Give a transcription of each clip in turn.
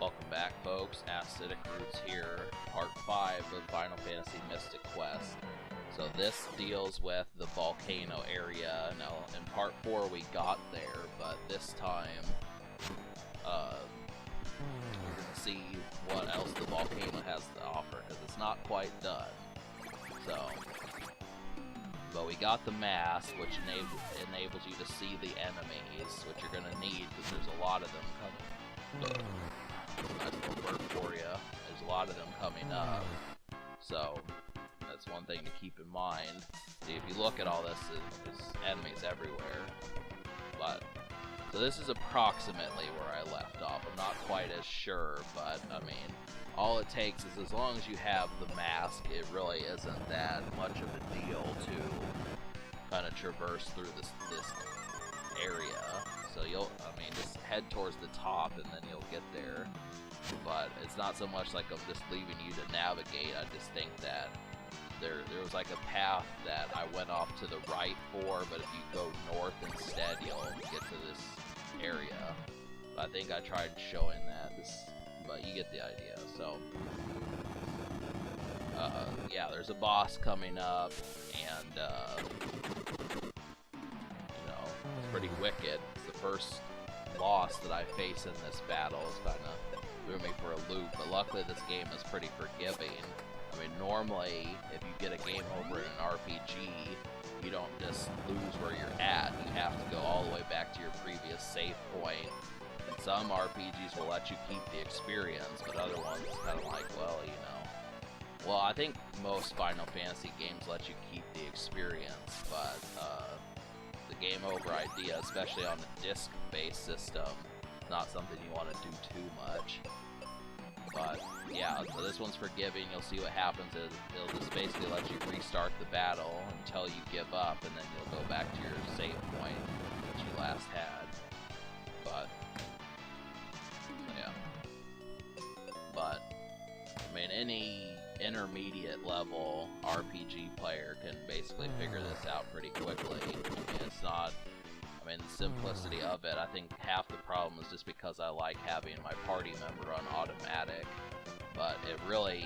Welcome back, folks. Acidic Roots here, part 5 of Final Fantasy Mystic Quest. So this deals with the volcano area. Now, in part 4 we got there, but this time, we're going to see what else the volcano has to offer, because it's not quite done. So, but we got the mask, which enables you to see the enemies, which you're going to need, because there's a lot of them coming. Nice little burp for you. There's a lot of them coming up, so that's one thing to keep in mind. See, if you look at all this, there's enemies everywhere. But so this is approximately where I left off. I'm not quite as sure, but I mean, all it takes is as long as you have the mask, it really isn't that much of a deal to kind of traverse through this area. So just head towards the top and then you'll get there. But it's not so much like I'm just leaving you to navigate. I just think that there was like a path that I went off to the right for, but if you go north instead, you'll get to this area. I think I tried showing that, but you get the idea. So, yeah, there's a boss coming up, and it's pretty wicked. It's the first boss that I face in this battle. It's kind of threw me for a loop, but luckily this game is pretty forgiving. I mean, normally, if you get a game over in an RPG, you don't just lose where you're at. You have to go all the way back to your previous save point. And some RPGs will let you keep the experience, but other ones it's kind of like, well, Well, I think most Final Fantasy games let you keep the experience, but the game over idea, especially on a disc-based system, not something you want to do too much. But yeah, so this one's forgiving. You'll see what happens is it'll just basically let you restart the battle until you give up, and then you'll go back to your save point that you last had. But yeah, but I mean, any intermediate level RPG player can basically figure this out pretty quickly. I mean, it's not. I mean, the simplicity of it, I think half the problem is just because I like having my party member on automatic, but it really,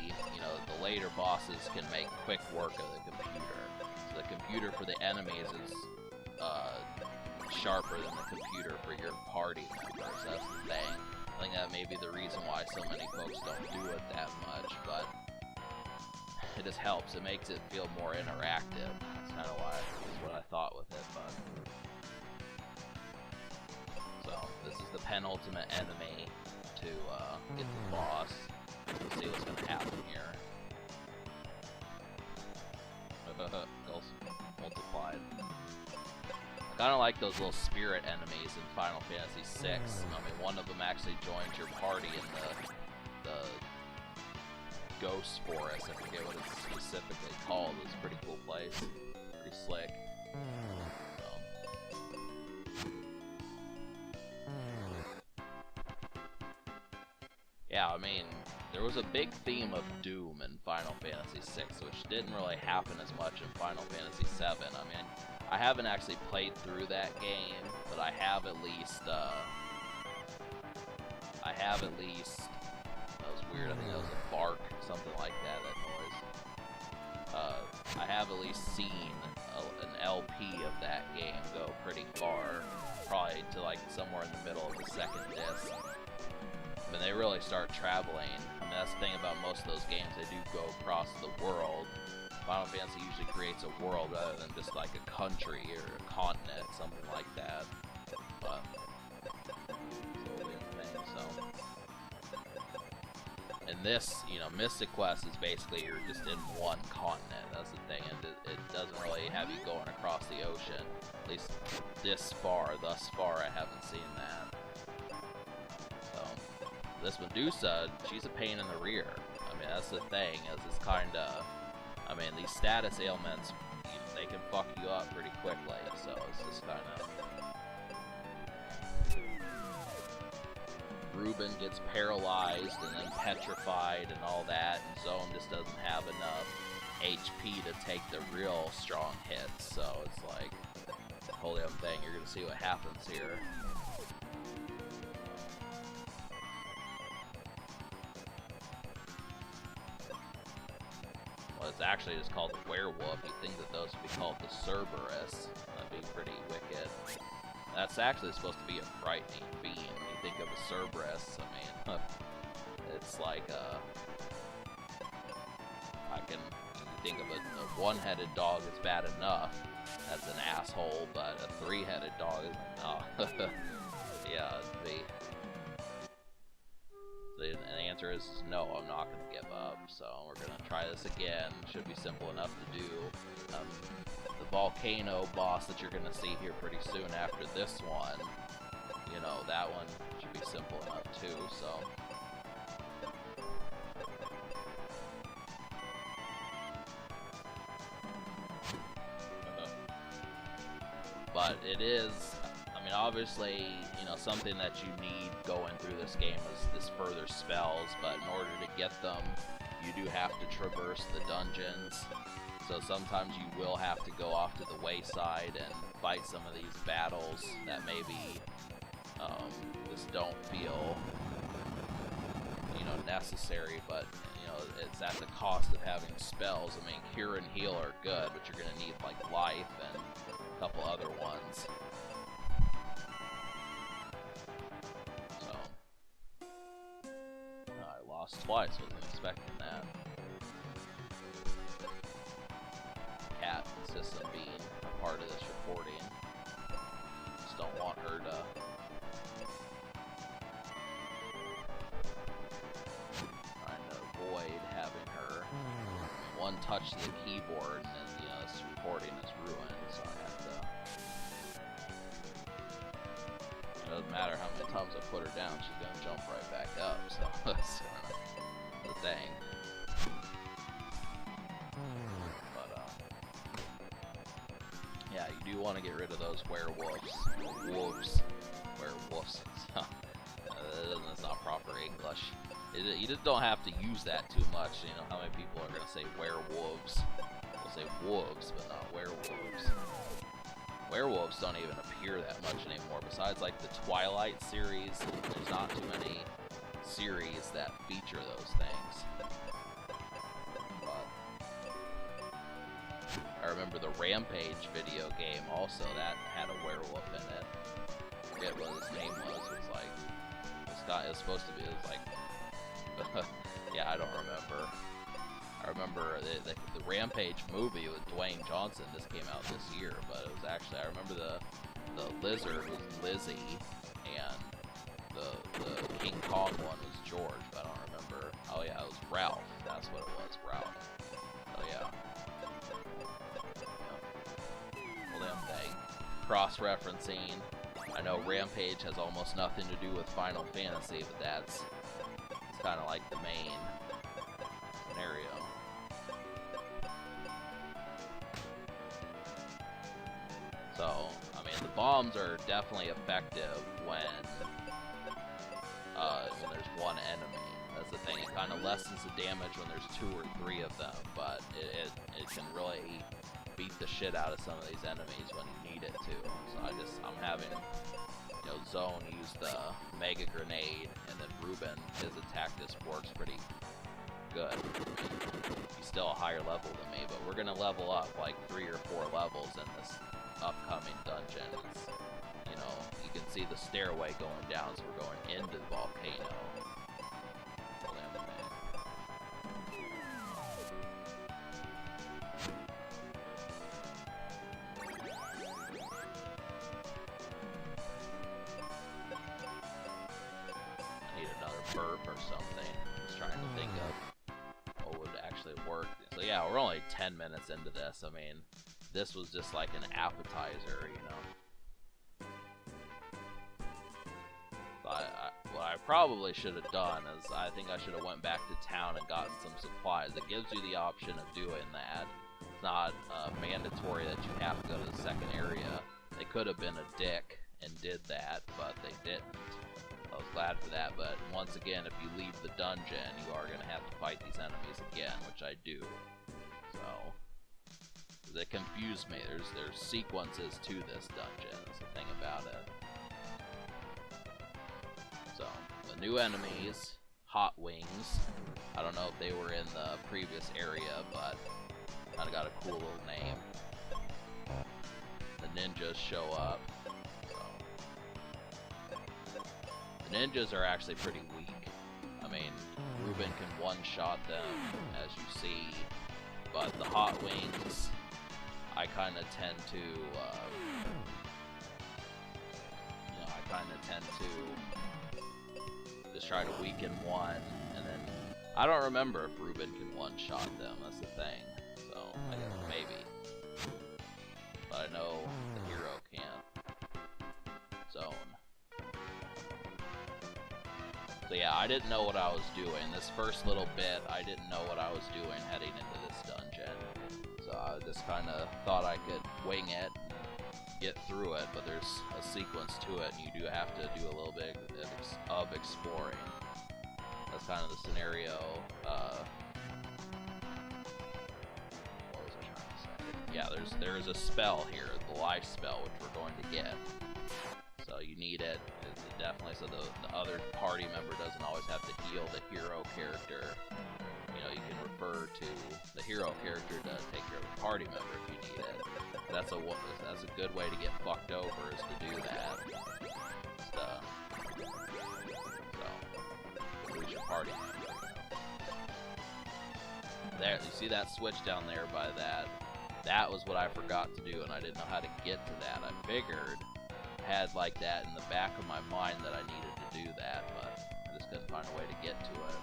the later bosses can make quick work of the computer. So the computer for the enemies is sharper than the computer for your party members. That's the thing. I think that may be the reason why so many folks don't do it that much, but it just helps. It makes it feel more interactive. That's kind of what I thought with it, but... So, this is the penultimate enemy to get the boss. We'll see what's going to happen here. Goals multiplied. I kind of like those little spirit enemies in Final Fantasy VI. I mean, one of them actually joins your party in the Ghost Forest. I forget what it's specifically called. It's a pretty cool place. Pretty slick. Yeah, I mean, there was a big theme of Doom in Final Fantasy VI, which didn't really happen as much in Final Fantasy VII. I mean, I haven't actually played through that game, but I have at least, that was weird, I think that was a bark, something like that noise. I have at least seen an LP of that game go pretty far, probably to like somewhere in the middle of the second disc. When they really start traveling, I mean, that's the thing about most of those games, they do go across the world. Final Fantasy usually creates a world rather than just like a country or a continent, something like that. But, and this, Mystic Quest is basically you're just in one continent, that's the thing, and it doesn't really have you going across the ocean. At least thus far, I haven't seen that. This Medusa, she's a pain in the rear. I mean, that's the thing, is it's kinda... I mean, these status ailments, they can fuck you up pretty quickly, so it's just kinda... Ruben gets paralyzed and then petrified and all that, and Zone just doesn't have enough HP to take the real strong hits, so it's like... Whole damn thing, you're gonna see what happens here. it's actually just called the werewolf. You'd think that those would be called the Cerberus. That'd be pretty wicked. That's actually supposed to be a frightening being. When you think of a Cerberus, I mean, it's like you think of a one-headed dog is bad enough as an asshole, but a three-headed dog is like, no. Yeah, the answer is no, I'm not going to give up, so we're going to try this again. Should be simple enough to do. The volcano boss that you're going to see here pretty soon after this one, you know, that one should be simple enough too, so. But it is, I mean, obviously, you know, something that you need going through this game is further spells, but in order to get them, you do have to traverse the dungeons. So sometimes you will have to go off to the wayside and fight some of these battles that maybe just don't feel, you know, necessary, but you know, it's at the cost of having spells. I mean, cure and heal are good, but you're gonna need like life and a couple other ones. So I lost twice, wasn't expecting that. Cat insists on being a part of this recording. Just don't want her to trying to avoid having her one touch the keyboard, and then, you know, this recording is ruined, so I have to. It doesn't matter how many times I put her down, she's gonna jump right back up, so that's the thing. Yeah, you do want to get rid of those werewolves. Werewolves. That's not proper English. You just don't have to use that too much. You know, how many people are going to say werewolves? They'll say wolves, but not werewolves. Werewolves don't even appear that much anymore. Besides, like, the Twilight series, there's not too many series that feature those things. I remember the Rampage video game also, that had a werewolf in it. I forget what his name was. It was like, this guy is supposed to be, it was like, yeah, I don't remember. I remember the Rampage movie with Dwayne Johnson. This came out this year, but it was actually, I remember the lizard was Lizzie, and the King Kong one was George, but I don't remember. Oh yeah, it was Ralph. That's what it was, Ralph. Oh yeah. Thing. Cross-referencing. I know Rampage has almost nothing to do with Final Fantasy, but it's kind of like the main scenario. So, I mean, the bombs are definitely effective when there's one enemy. That's the thing. It kind of lessens the damage when there's 2 or 3 of them, but it can really beat the shit out of some of these enemies when you need it to. So I'm having, you know, Zone use the Mega Grenade, and then Ruben, his attack just works pretty good. I mean, he's still a higher level than me, but we're gonna level up like 3 or 4 levels in this upcoming dungeon. You know, you can see the stairway going down, so we're going into the volcano. Burp or something. I was trying to think of what would actually work. So yeah, we're only 10 minutes into this. I mean, this was just like an appetizer, you know. What I probably should have done is I think I should have went back to town and gotten some supplies. It gives you the option of doing that. It's not mandatory that you have to go to the second area. They could have been a dick and did that, but they didn't. I was glad for that, but once again, if you leave the dungeon, you are going to have to fight these enemies again, which I do. So, they confuse me. There's sequences to this dungeon, is the thing about it. So, the new enemies, Hot Wings. I don't know if they were in the previous area, but Kind of got a cool little name. The ninjas show up. So. The ninjas are actually pretty weak. I mean, Ruben can one-shot them, as you see, but the hot wings, I kind of tend to, just try to weaken one, and then, I don't remember if Ruben can one-shot them, that's the thing, so, I guess maybe, but I know the hero can't. Zone. So yeah, I didn't know what I was doing. This first little bit, I didn't know what I was doing heading into this dungeon. So I just kind of thought I could wing it, get through it, but there's a sequence to it, and you do have to do a little bit of exploring. That's kind of the scenario. What was I trying to say? Yeah, there is a spell here, the life spell, which we're going to get. So you need it. It's definitely, so the other party member doesn't always have to heal the hero character. You know, you can refer to the hero character to take care of the party member if you need it. That's a good way to get fucked over, is to do that. So lose your party member. There, you see that switch down there by that? That was what I forgot to do, and I didn't know how to get to that. I figured had like that in the back of my mind that I needed to do that, but I just couldn't find a way to get to it.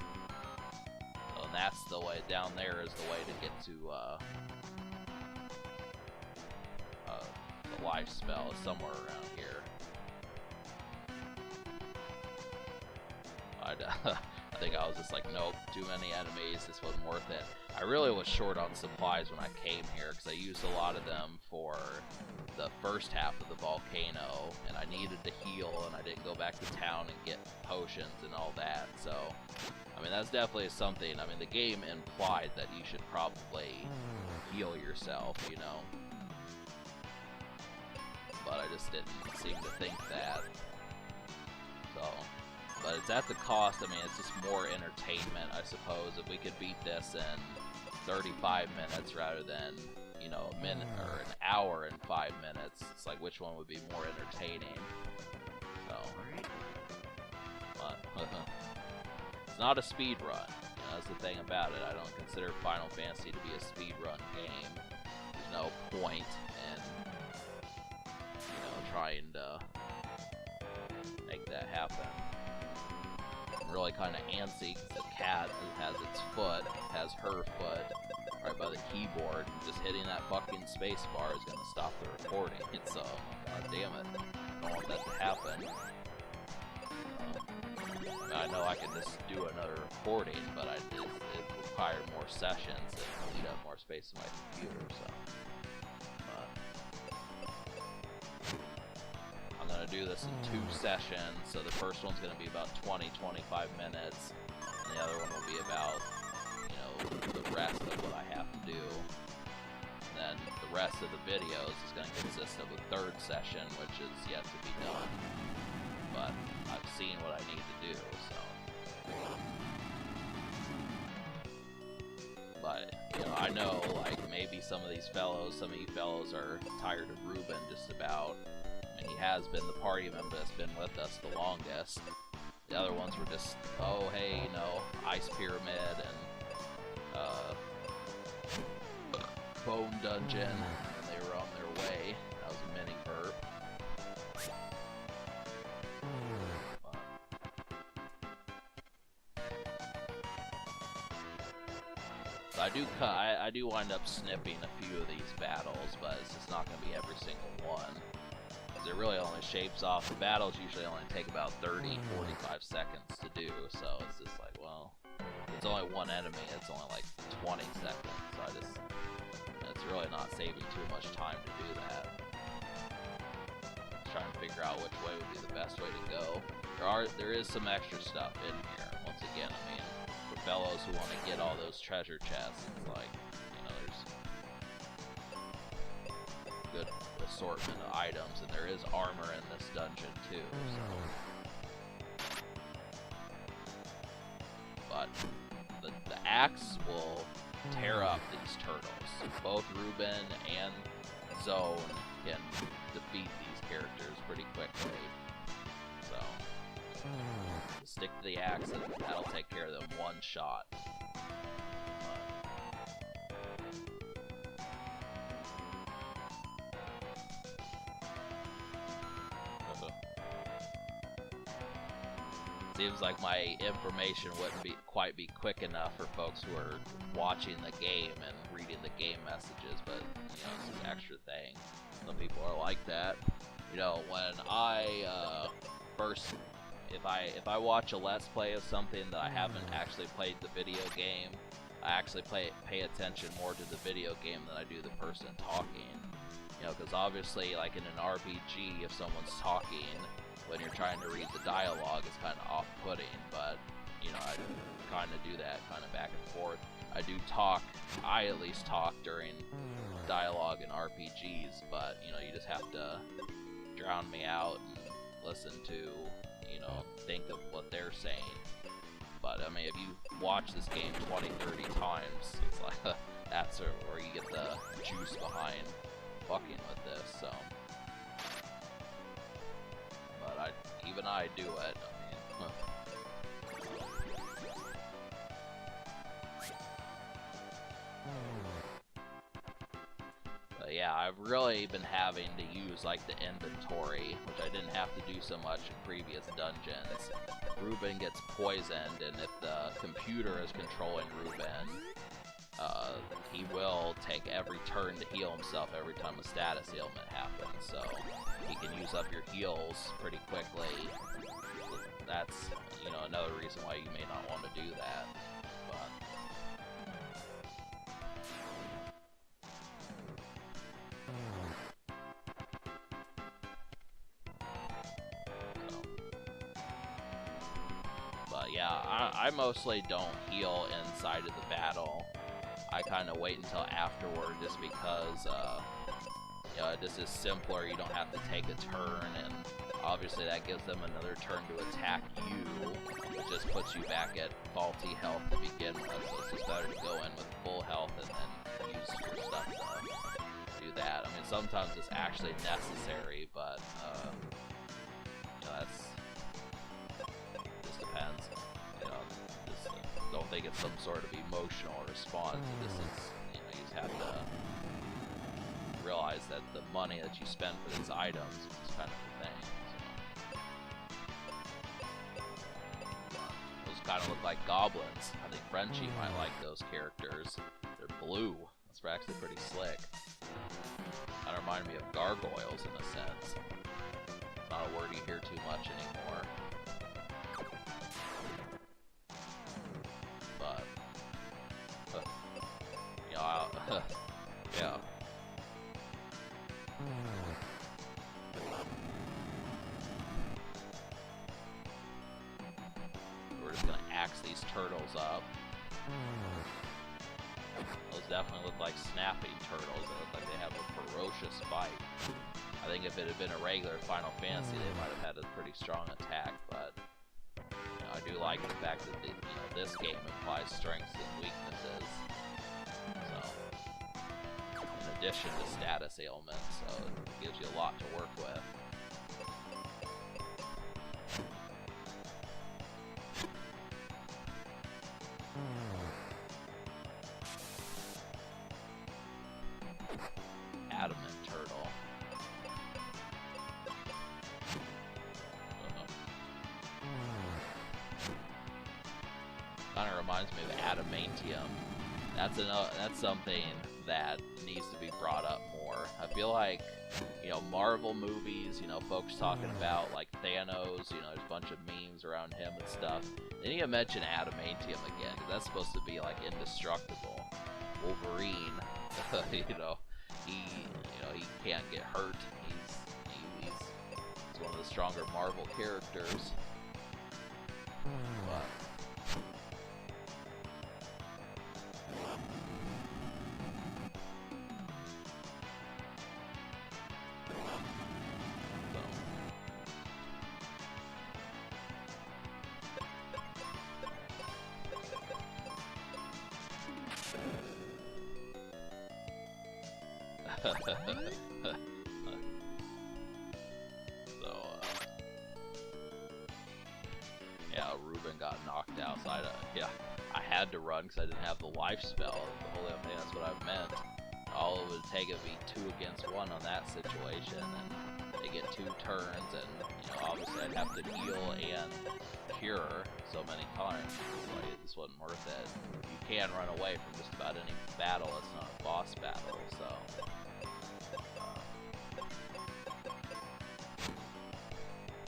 So that's the way, down there is the way to get to the life spell, is somewhere around here. I think I was just like, nope, too many enemies, this wasn't worth it. I really was short on supplies when I came here, because I used a lot of them for the first half of the volcano, and I needed to heal, and I didn't go back to town and get potions and all that, so, I mean, that's definitely something. I mean, the game implied that you should probably heal yourself, you know, but I just didn't seem to think that, so, but it's at the cost. I mean, it's just more entertainment, I suppose. If we could beat this in 35 minutes rather than, you know, a minute or an hour and 5 minutes, it's like, which one would be more entertaining? So, but it's not a speed run. You know, that's the thing about it. I don't consider Final Fantasy to be a speed run game. There's no point in, you know, trying to make that happen. I'm really kind of antsy because the cat who has its foot, has her foot right by the keyboard, and just hitting that fucking space bar is going to stop the recording. So, god damn it, I don't want that to happen. I know I could just do another recording, but it required more sessions and eat up more space in my computer, so. I'm going to do this in 2 sessions, so the first one's going to be about 20-25 minutes, and the other one will be about, you know, the rest of what I have to do. And then the rest of the videos is going to consist of a 3rd session, which is yet to be done. But I've seen what I need to do, so. But, you know, I know, like, maybe some of you fellows are tired of Ruben just about. And he has been the party member that's been with us the longest. The other ones were just, oh, hey, you know, Ice Pyramid and, Bone Dungeon, and they were on their way. That was a mini burp. So I do wind up snipping a few of these battles, but it's just not going to be every single one. It really only shapes off. The battles usually only take about 30-45 seconds to do, so it's just like, well, it's only one enemy, it's only like 20 seconds, so it's really not saving too much time to do that. Just trying to figure out which way would be the best way to go. There is some extra stuff in here, once again. I mean, for fellows who want to get all those treasure chests, it's like, you know, there's good assortment of items, and there is armor in this dungeon too, so. But the axe will tear up these turtles. Both Ruben and Zone can defeat these characters pretty quickly. So, stick to the axe and that'll take care of them one shot. Seems like my information wouldn't quite be quick enough for folks who are watching the game and reading the game messages, but you know, it's an extra thing. Some people are like that. You know, when I if I watch a let's play of something that I haven't actually played the video game, I actually pay attention more to the video game than I do the person talking. You know, because obviously, like in an RPG, if someone's talking when you're trying to read the dialogue, it's kind of off-putting, but, you know, I kind of do that kind of back and forth. I at least talk during dialogue in RPGs, but, you know, you just have to drown me out and listen to, you know, think of what they're saying. But, I mean, if you watch this game 20, 30 times, it's like, that's where you get the juice behind fucking with this, so. But even I do it. I mean, But yeah, I've really been having to use like the inventory, which I didn't have to do so much in previous dungeons. Ruben gets poisoned, and if the computer is controlling Ruben, he will take every turn to heal himself every time a status ailment happens, so he can use up your heals pretty quickly. That's, you know, another reason why you may not want to do that. But yeah, I mostly don't heal inside of the battle. I kind of wait until afterward, just because you know, this is simpler. You don't have to take a turn, and obviously that gives them another turn to attack you. It just puts you back at faulty health to begin with, so it's just better to go in with full health and then use your stuff to do that. I mean, sometimes it's actually necessary, but you know, just depends. You know, don't think it's some sort of emotional response. This is, you know, you just have to realize that the money that you spend for these items is kind of the thing. So. Those kind of look like goblins. I think Frenchie might like those characters. They're blue. That's actually pretty slick. Kind of remind me of gargoyles in a sense. It's not a word you hear too much anymore. Yeah. We're just gonna axe these turtles up. Those definitely look like snapping turtles. They look like they have a ferocious bite. I think if it had been a regular Final Fantasy, they might have had a pretty strong attack, but you know, I do like the fact that you know, this game implies strengths and weaknesses. In addition to status ailments, so it gives you a lot to work with. Adamant turtle. Kind of reminds me of adamantium. That's something that needs to be brought up more. I feel like, you know, Marvel movies, you know, folks talking about like Thanos, you know, there's a bunch of memes around him and stuff. They need to mention adamantium again, because that's supposed to be like indestructible. Wolverine, you know, he can't get hurt. He's one of the stronger Marvel characters. But So, yeah, Ruben got knocked out, so I had to run because I didn't have the life spell. The whole thing, that's what I meant. All it would take would be 2 against 1 on that situation, and they get 2 turns, and obviously I'd have to heal and cure so many times. Like, this wasn't worth it. You can run away from just about any battle. It's not a boss battle, so.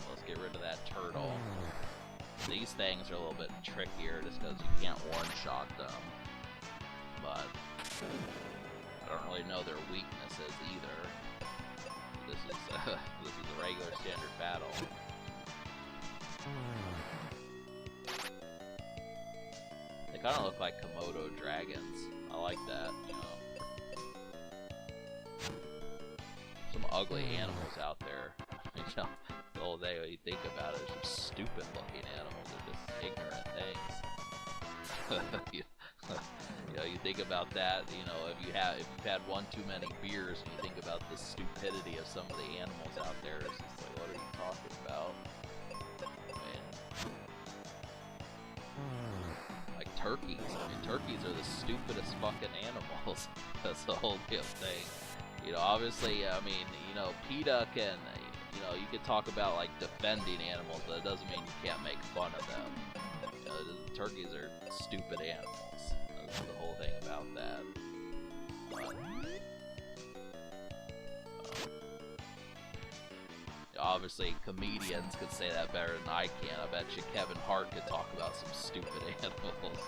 Let's get rid of that turtle. These things are a little bit trickier just because you can't one-shot them, but I don't really know their weaknesses either. This is a regular standard battle. They kind of look like Komodo dragons. I like that, Some ugly animals out there. The whole day when you think about it, they're just stupid looking animals. They're just ignorant things. You think about that, if you've had one too many beers and you think about the stupidity of some of the animals out there, it's just like, what are you talking about? Like turkeys. Turkeys are the stupidest fucking animals. That's the whole damn thing. Obviously, PETA can, you could talk about like defending animals, but it doesn't mean you can't make fun of them. Turkeys are stupid animals. That's the whole thing about that. Obviously, comedians could say that better than I can. I bet you Kevin Hart could talk about some stupid animals.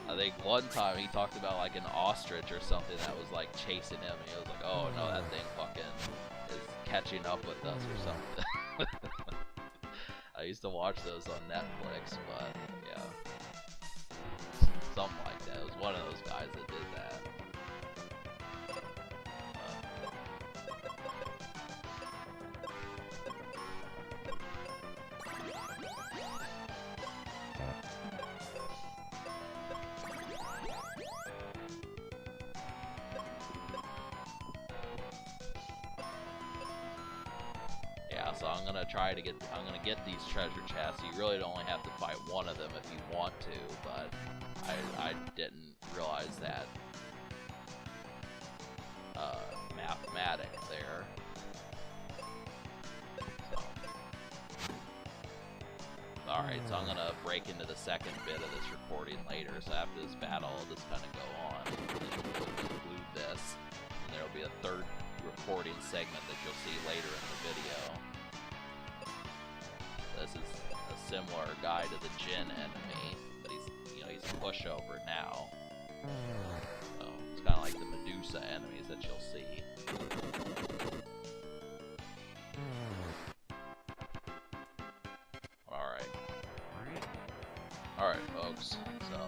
I think one time he talked about like an ostrich or something that was like chasing him, and he was like, "Oh no, that thing fucking is catching up with us or something." I used to watch those on Netflix, but yeah, something like that. It was one of those guys that did that. So I'm gonna get these treasure chests. You really only have to fight one of them if you want to, but I didn't realize that mathematic there. So. Alright, so I'm gonna break into the second bit of this recording later, so after this battle I'll just kinda go on and we'll conclude this, and there'll be a third recording segment that you'll see later in the video. This is a similar guy to the Jinn enemy, but he's a pushover now. So it's kind of like the Medusa enemies that you'll see. Alright folks, so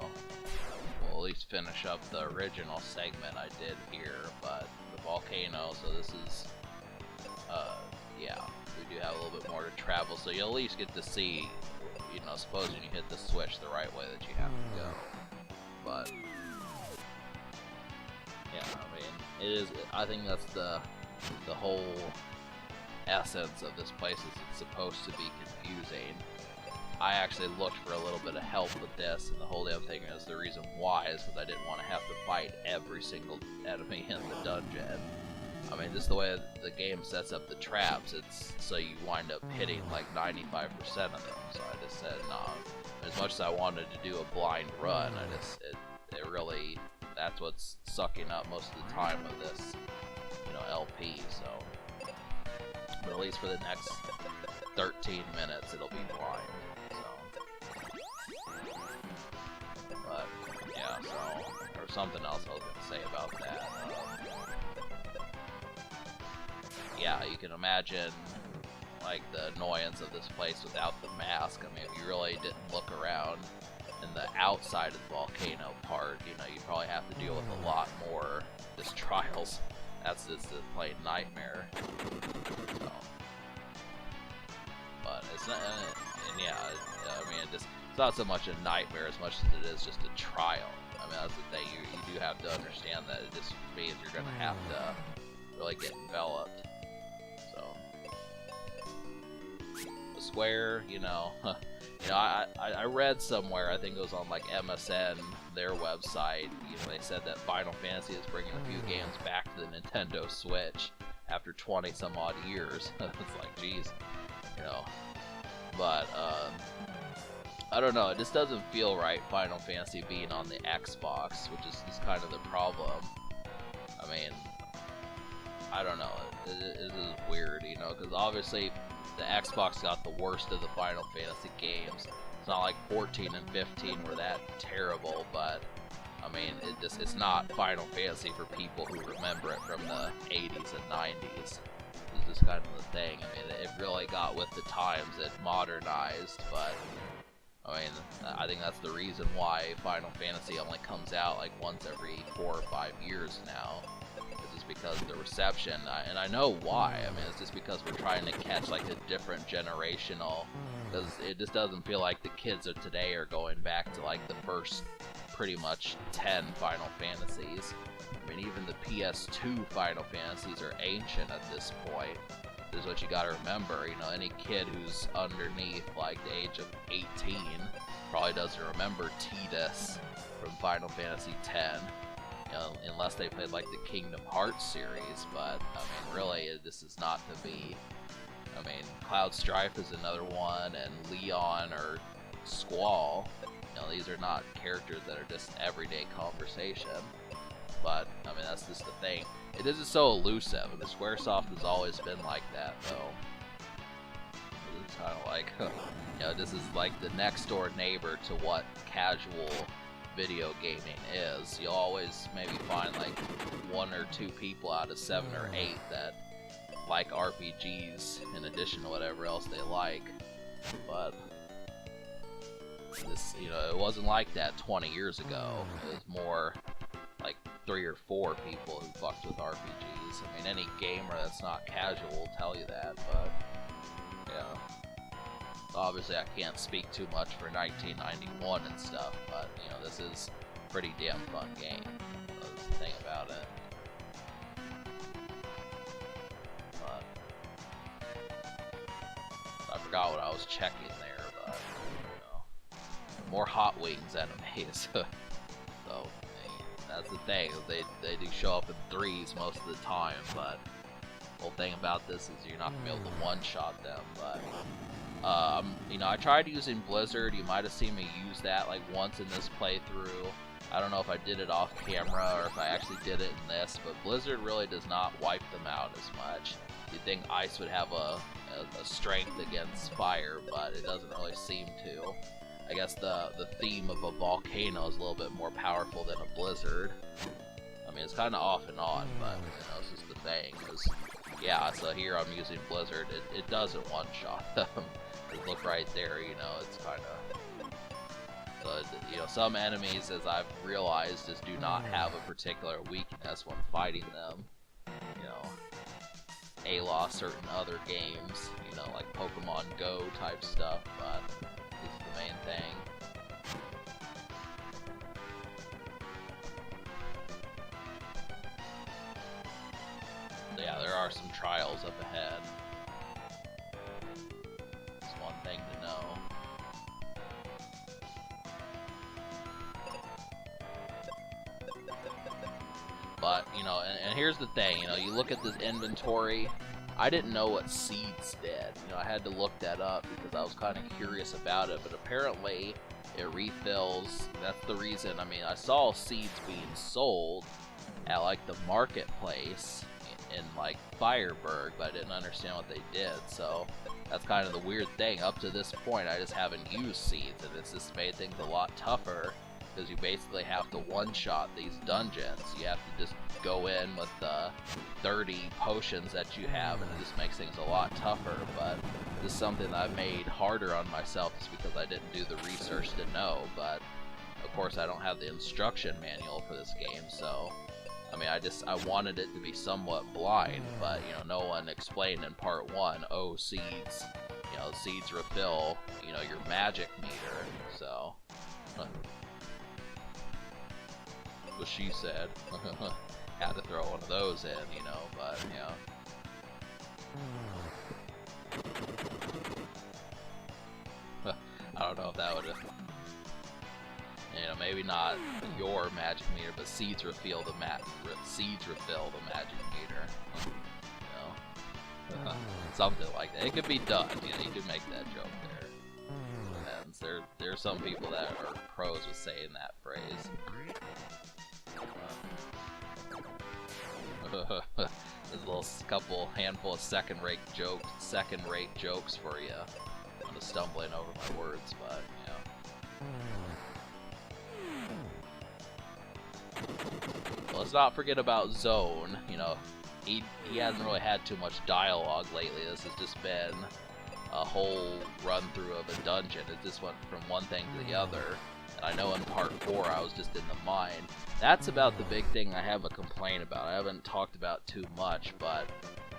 we'll at least finish up the original segment I did here, but the volcano, so this is, yeah. We do have a little bit more to travel, so you'll at least get to see, supposing you hit the switch the right way that you have to go. But yeah, it is. I think that's the whole essence of this place. Is it's supposed to be confusing. I actually looked for a little bit of help with this, and the whole damn thing is the reason why is because I didn't want to have to fight every single enemy in the dungeon. Just the way the game sets up the traps, it's so you wind up hitting like 95% of them. So I just said, nah. As much as I wanted to do a blind run, it really, that's what's sucking up most of the time of this, LP. So, but at least for the next 13 minutes, it'll be blind. So, but yeah, so or something else I was gonna say about that. Yeah, you can imagine like the annoyance of this place without the mask. If you really didn't look around in the outside of the volcano part, you'd probably have to deal with a lot more just trials. That's just a plain nightmare. So, but it's not, and yeah, it's not so much a nightmare as much as it is just a trial. That's the thing. You do have to understand that it just means you're gonna have to really get developed. So, the Square, you know, I read somewhere, I think it was on like MSN, their website, you know, they said that Final Fantasy is bringing a few games back to the Nintendo Switch after 20 some odd years. It's like, geez, you know, but, I don't know, it just doesn't feel right, Final Fantasy being on the Xbox, which is kind of the problem. I mean, I don't know, it is weird, you know, because obviously the Xbox got the worst of the Final Fantasy games. It's not like 14 and 15 were that terrible, but I mean, it's not Final Fantasy for people who remember it from the 80s and 90s. It's just kind of the thing. I mean, it really got with the times, it modernized, but I mean, I think that's the reason why Final Fantasy only comes out like once every 4 or 5 years now. It's just because of the reception, and I know why. I mean, it's just because we're trying to catch like a different generational, because it just doesn't feel like the kids of today are going back to like the first pretty much 10 Final Fantasies. I mean, even the PS2 Final Fantasies are ancient at this point. This is what you gotta remember, you know, any kid who's underneath like the age of 18 probably doesn't remember Tidus from Final Fantasy X, you know, unless they played like the Kingdom Hearts series. But I mean, really, this is not to be. I mean, Cloud Strife is another one, and Leon or Squall, you know, these are not characters that are just everyday conversation. But I mean, that's just the thing. It is just so elusive, and the Squaresoft has always been like that, though. It's kind of like, you know, this is like the next door neighbor to what casual video gaming is. You'll always maybe find like 1 or 2 people out of 7 or 8 that like RPGs in addition to whatever else they like. But this, you know, it wasn't like that 20 years ago. It was more like 3 or 4 people who fucked with RPGs. I mean, any gamer that's not casual will tell you that, but yeah. Obviously, I can't speak too much for 1991 and stuff, but you know, this is a pretty damn fun game. That's the thing about it. But I forgot what I was checking there, but you know, more Hot Wings enemies. So that's the thing, they do show up in 3s most of the time, but the whole thing about this is you're not gonna be able to one-shot them. But you know, I tried using Blizzard. You might have seen me use that like once in this playthrough. I don't know if I did it off camera or if I actually did it in this, but Blizzard really does not wipe them out as much. You'd think Ice would have a strength against fire, but it doesn't really seem to. I guess the theme of a volcano is a little bit more powerful than a blizzard. I mean, it's kind of off and on, but you know, it's just the thing. Cause, yeah, so here I'm using Blizzard. It doesn't one-shot them. Look right there, you know, it's kind of. So, you know, some enemies, as I've realized, just do not have a particular weakness when fighting them. You know, a certain other games, you know, like Pokemon Go type stuff, but this is the main thing. So yeah, there are some trials up ahead. It's one thing to know. But, you know, and here's the thing, you know, you look at this inventory, I didn't know what seeds did. You know, I had to look that up because I was kind of curious about it, but apparently it refills. That's the reason. I mean, I saw seeds being sold at, like, the marketplace in like, Fireburg, but I didn't understand what they did, so that's kind of the weird thing. Up to this point, I just haven't used seeds, and it's just made things a lot tougher, because you basically have to one-shot these dungeons. You have to just go in with the 30 potions that you have, and it just makes things a lot tougher. But this is something that I made harder on myself just because I didn't do the research to know. But of course, I don't have the instruction manual for this game, so I mean, I wanted it to be somewhat blind. But you know, no one explained in part 1. Oh, seeds. You know, seeds refill, you know, your magic meter. So. What she said. had to throw one of those in, you know, but, you know. I don't know if that would have, you know, maybe not your magic meter, but seeds refill the magic meter, you know, something like that. It could be done, you know, you could make that joke there. And there are some people that are pros with saying that phrase. There's a little handful of second-rate jokes for you. I'm just stumbling over my words, but you know. Well, let's not forget about Zone. You know, he hasn't really had too much dialogue lately. This has just been a whole run through of a dungeon. It just went from one thing to the other. And I know in part 4 I was just in the mine. That's about the big thing I have a complaint about. I haven't talked about too much, but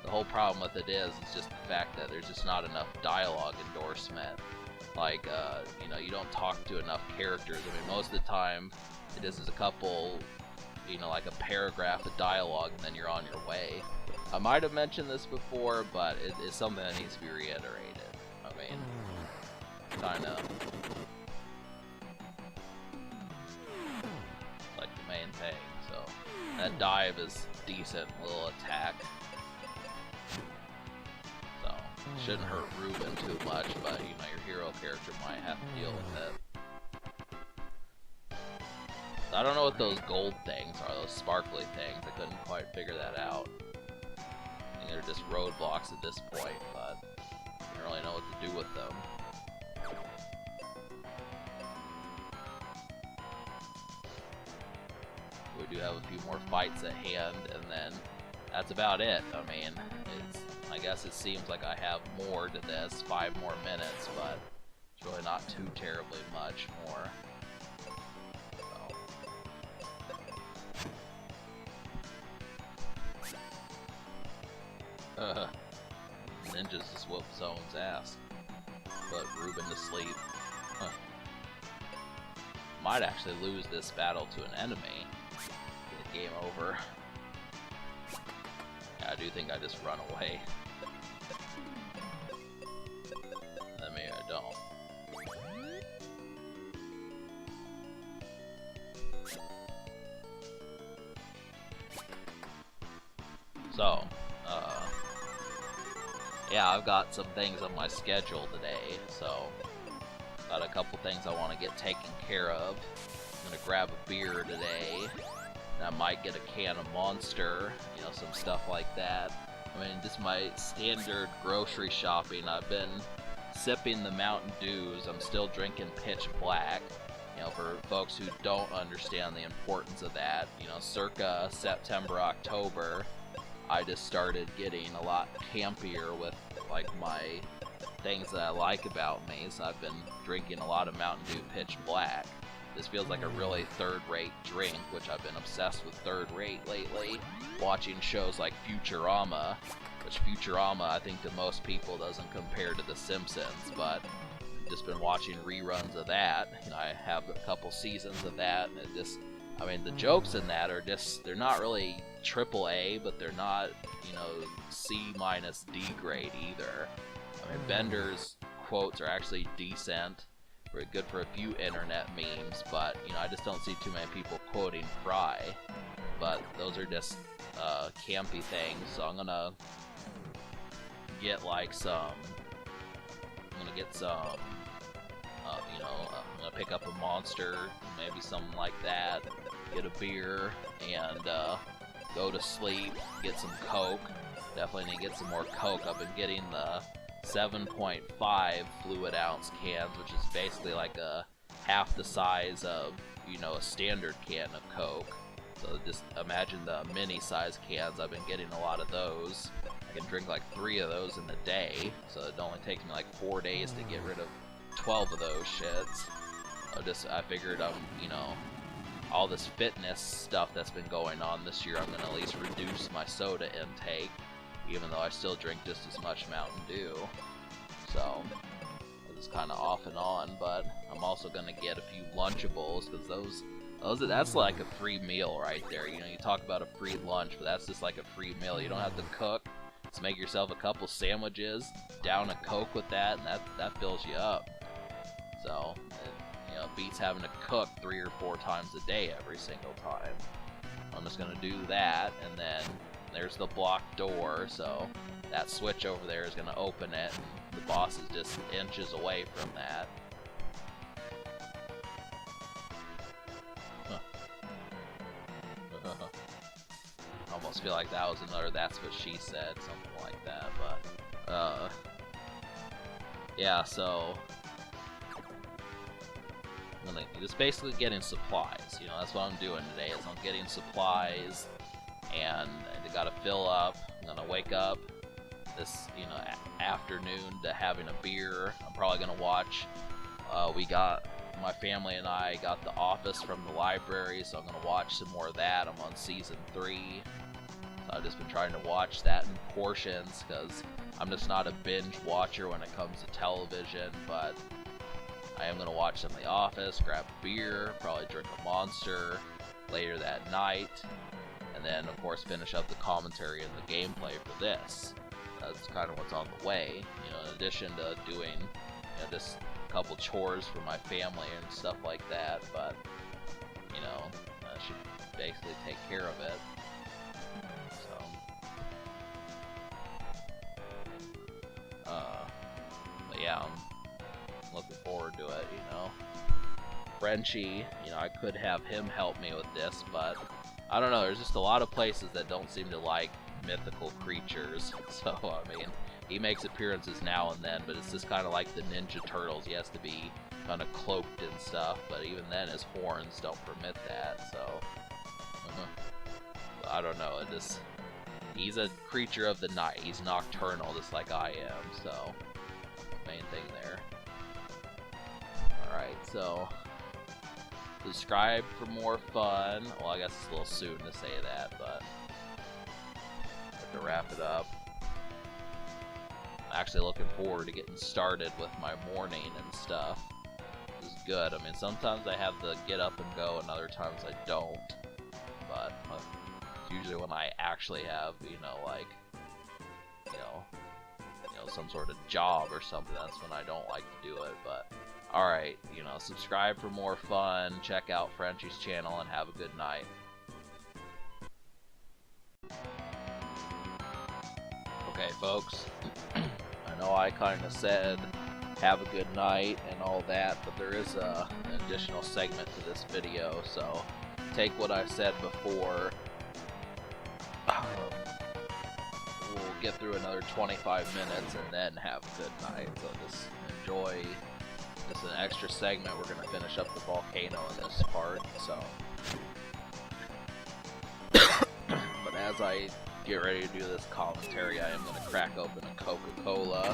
the whole problem with it is just the fact that there's just not enough dialogue endorsement. Like, you know, you don't talk to enough characters. I mean, most of the time it is a couple, you know, like a paragraph of dialogue, and then you're on your way. I might have mentioned this before, but it's something that needs to be reiterated. I mean, kind of like the main thing. So that dive is decent little attack. So shouldn't hurt Ruben too much, but you know, your hero character might have to deal with it. I don't know what those gold things are, those sparkly things. I couldn't quite figure that out. I think they're just roadblocks at this point, but I don't really know what to do with them. We do have a few more fights at hand, and then that's about it. I mean, I guess it seems like I have more to this, 5 more minutes, but it's really not too terribly much more. Ninjas just whoop Zone's ass. Put Ruben to sleep. Huh. Might actually lose this battle to an enemy. Get the game over. Yeah, I do think I just run away. Then maybe I don't. So, yeah, I've got some things on my schedule today, so got a couple things I want to get taken care of. I'm gonna grab a beer today, and I might get a can of Monster, you know, some stuff like that. I mean, just my standard grocery shopping. I've been sipping the Mountain Dews. I'm still drinking Pitch Black. You know, for folks who don't understand the importance of that, you know, circa September, October, I just started getting a lot campier with like my things that I like about me, so I've been drinking a lot of Mountain Dew Pitch Black. This feels like a really third-rate drink, which I've been obsessed with third-rate lately, watching shows like Futurama, which Futurama I think to most people doesn't compare to The Simpsons, but I've just been watching reruns of that. You know, I have a couple seasons of that, and it just, I mean, the jokes in that are just, they're not really AAA, but they're not, you know, C- D grade either. I mean, Bender's quotes are actually decent. Very good for a few internet memes, but, you know, I just don't see too many people quoting Fry. But those are just campy things, so I'm gonna get like some, you know, I'm gonna pick up a Monster, maybe something like that, get a beer, and go to sleep, get some Coke. Definitely need to get some more Coke. I've been getting the 7.5 fluid ounce cans, which is basically like a half the size of, you know, a standard can of Coke. So just imagine the mini size cans. I've been getting a lot of those. I can drink like 3 of those in a day, so it only takes me like 4 days to get rid of 12 of those shits. I figured you know, all this fitness stuff that's been going on this year, I'm going to at least reduce my soda intake, even though I still drink just as much Mountain Dew. So, it's kind of off and on, but I'm also going to get a few Lunchables, because those That's like a free meal right there. You know, you talk about a free lunch, but that's just like a free meal. You don't have to cook. Just make yourself a couple sandwiches, down a Coke with that, and that fills you up. So, you know, it beats having to cook 3 or 4 times a day every single time. I'm just gonna do that, and then there's the blocked door, so that switch over there is gonna open it, and the boss is just inches away from that. Almost feel like that was another "that's what she said," something like that, but yeah, so I'm just basically getting supplies. You know, that's what I'm doing today, is I'm getting supplies, and I gotta fill up. I'm gonna wake up this, you know, afternoon to having a beer. I'm probably gonna watch, my family and I got The Office from the library, so I'm gonna watch some more of that. I'm on season 3. I've just been trying to watch that in portions, because I'm just not a binge watcher when it comes to television, but I am going to watch some of The Office, grab a beer, probably drink a Monster later that night, and then of course finish up the commentary and the gameplay for this. That's kind of what's on the way, you know, in addition to doing, you know, just a couple chores for my family and stuff like that, but, you know, I should basically take care of it. But yeah, I'm looking forward to it, you know. Frenchie, you know, I could have him help me with this, but I don't know, there's just a lot of places that don't seem to like mythical creatures, so, I mean, he makes appearances now and then, but it's just kind of like the Ninja Turtles. He has to be kind of cloaked and stuff, but even then his horns don't permit that, so, I don't know, it just, he's a creature of the night. He's nocturnal, just like I am, so main thing there. Alright, so subscribe for more fun. Well, I guess it's a little soon to say that, but I have to wrap it up. I'm actually looking forward to getting started with my morning and stuff. This is good. I mean, sometimes I have to get up and go, and other times I don't, but usually when I actually have, you know, like, you know, some sort of job or something, that's when I don't like to do it. But alright, you know, subscribe for more fun, check out Frenchie's channel, and have a good night. Okay, folks, I know I kind of said have a good night and all that, but there is an additional segment to this video, so take what I said before. We'll get through another 25 minutes and then have a good night, so just enjoy. This is an extra segment. We're going to finish up the volcano in this part, so. But as I get ready to do this commentary, I am going to crack open a Coca-Cola,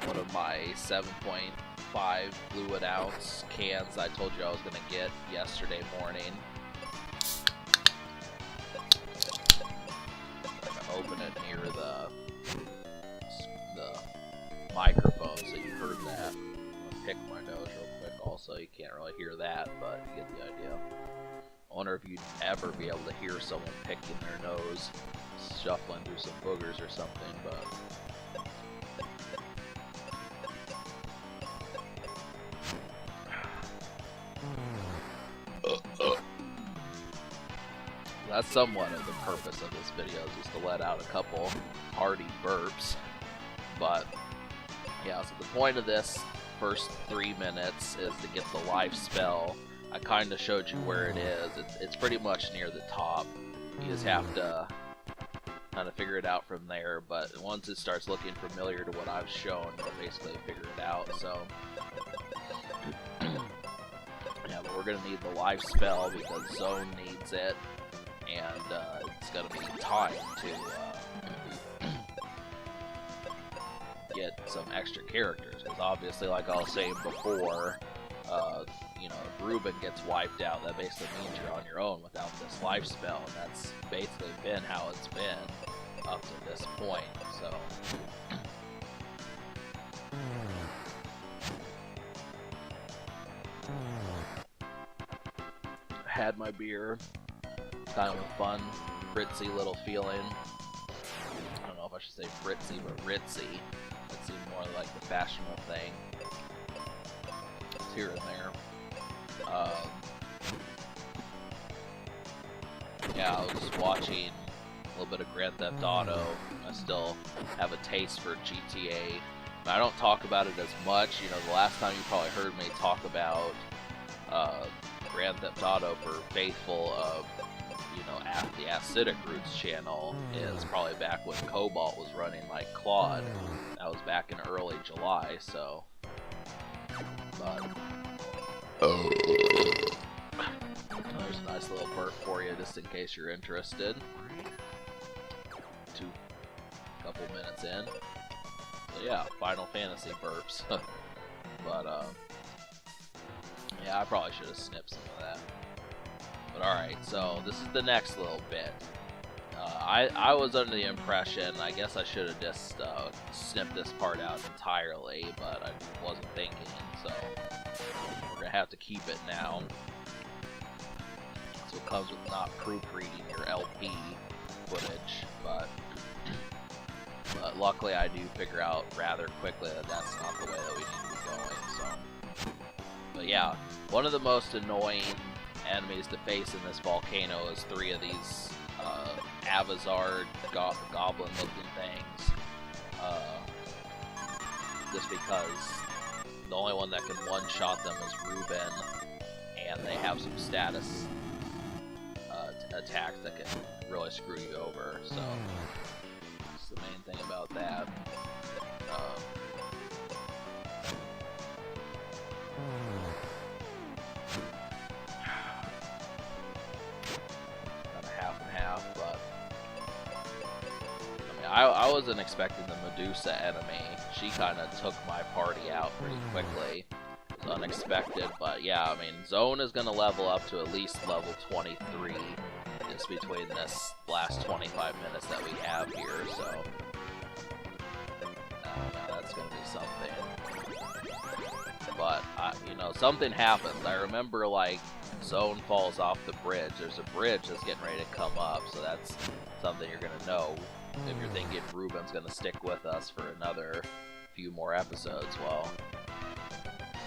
one of my 7.5 fluid ounce cans I told you I was going to get yesterday morning. Open it near the microphone so you heard that. I'm gonna pick my nose real quick also. You can't really hear that, but you get the idea. I wonder if you'd ever be able to hear someone picking their nose, shuffling through some boogers or something, but that's somewhat of the purpose of this video, is just to let out a couple hearty burps. But yeah, so the point of this first 3 minutes is to get the life spell. I kind of showed you where it is. It's pretty much near the top. You just have to kind of figure it out from there, but once it starts looking familiar to what I've shown, you'll basically figure it out. So yeah, but we're gonna need the life spell because Zone needs it. And it's gonna be time to get some extra characters, because obviously, like I was saying before, you know, if Ruben gets wiped out, that basically means you're on your own without this life spell, and that's basically been how it's been up to this point, so. had my beer. Kind of a fun, ritzy little feeling. I don't know if I should say fritzy, but ritzy. It seemed more like the fashionable thing. It's here and there. Yeah, I was just watching a little bit of Grand Theft Auto. I still have a taste for GTA. I don't talk about it as much. You know, the last time you probably heard me talk about Grand Theft Auto for faithful of, you know, the Acidic Roots channel is probably back when Cobalt was running like Claude. That was back in early July, so. But there's a nice little burp for you, just in case you're interested. Couple minutes in. So yeah, Final Fantasy burps. But yeah, I probably should have snipped some of that. But alright, so this is the next little bit. I was under the impression, I guess I should have just snipped this part out entirely, but I wasn't thinking, so we're gonna have to keep it now. So it comes with not proofreading your LP footage, but luckily I do figure out rather quickly that that's not the way that we need to be going, so. But yeah, one of the most annoying enemies to face in this volcano is 3 of these Avazard goblin looking things. Just because the only one that can one-shot them is Ruben, and they have some status attacks that can really screw you over, so that's the main thing about that. Kind of half and half, but I mean, I wasn't expecting the Medusa enemy. She kind of took my party out pretty quickly. It was unexpected, but yeah, I mean, Zone is going to level up to at least level 23 just between this last 25 minutes that we have here, so that's going to be something. But, you know, something happens. I remember, like, Zone falls off the bridge. There's a bridge that's getting ready to come up, so that's something you're going to know if you're thinking Ruben's going to stick with us for another few more episodes. Well,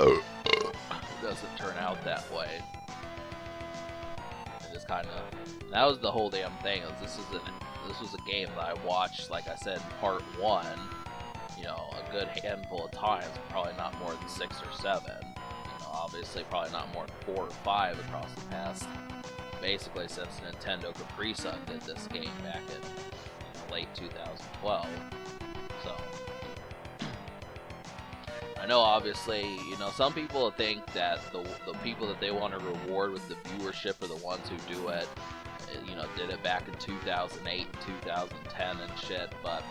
it doesn't turn out that way. It just kind of, that was the whole damn thing. This was a game that I watched, like I said, in part 1, you know, a good handful of times, probably not more than 6 or 7. You know, obviously probably not more than 4 or 5 across the past, basically since Nintendo Capri Sun did this game back in, you know, late 2012. So I know, obviously, you know, some people think that the people that they want to reward with the viewership are the ones who do it, you know, did it back in 2008 and 2010 and shit, but,